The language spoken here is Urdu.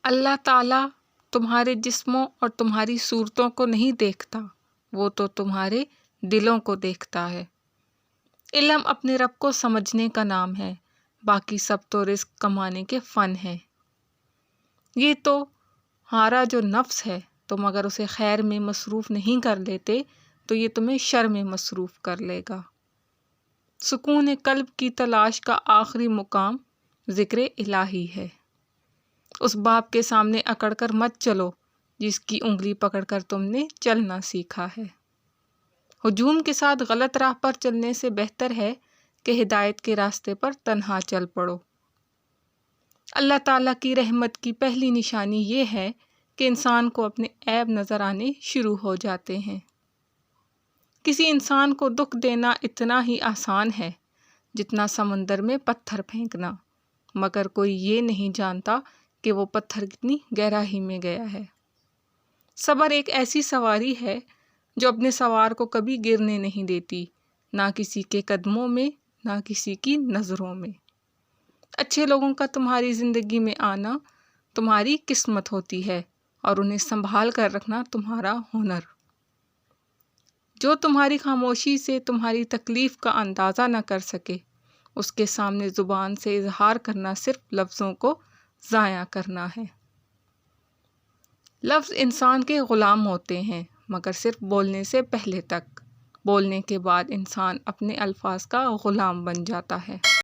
اللہ تعالیٰ تمہارے جسموں اور تمہاری صورتوں کو نہیں دیکھتا، وہ تو تمہارے دلوں کو دیکھتا ہے۔ علم اپنے رب کو سمجھنے کا نام ہے، باقی سب تو رزق کمانے کے فن ہیں۔ یہ تو ہارا جو نفس ہے، تم اگر اسے خیر میں مصروف نہیں کر لیتے تو یہ تمہیں شر میں مصروف کر لے گا۔ سکون قلب کی تلاش کا آخری مقام ذکر الہی ہے۔ اس باپ کے سامنے اکڑ کر مت چلو جس کی انگلی پکڑ کر تم نے چلنا سیکھا ہے۔ ہجوم کے ساتھ غلط راہ پر چلنے سے بہتر ہے کہ ہدایت کے راستے پر تنہا چل پڑو۔ اللہ تعالیٰ کی رحمت کی پہلی نشانی یہ ہے کہ انسان کو اپنے عیب نظر آنے شروع ہو جاتے ہیں۔ کسی انسان کو دکھ دینا اتنا ہی آسان ہے جتنا سمندر میں پتھر پھینکنا، مگر کوئی یہ نہیں جانتا کہ وہ پتھر کتنی گہرائی میں گیا ہے۔ صبر ایک ایسی سواری ہے جو اپنے سوار کو کبھی گرنے نہیں دیتی، نہ کسی کے قدموں میں نہ کسی کی نظروں میں۔ اچھے لوگوں کا تمہاری زندگی میں آنا تمہاری قسمت ہوتی ہے اور انہیں سنبھال کر رکھنا تمہارا ہنر۔ جو تمہاری خاموشی سے تمہاری تکلیف کا اندازہ نہ کر سکے، اس کے سامنے زبان سے اظہار کرنا صرف لفظوں کو ضائع کرنا ہے۔ لفظ انسان کے غلام ہوتے ہیں مگر صرف بولنے سے پہلے تک، بولنے کے بعد انسان اپنے الفاظ کا غلام بن جاتا ہے۔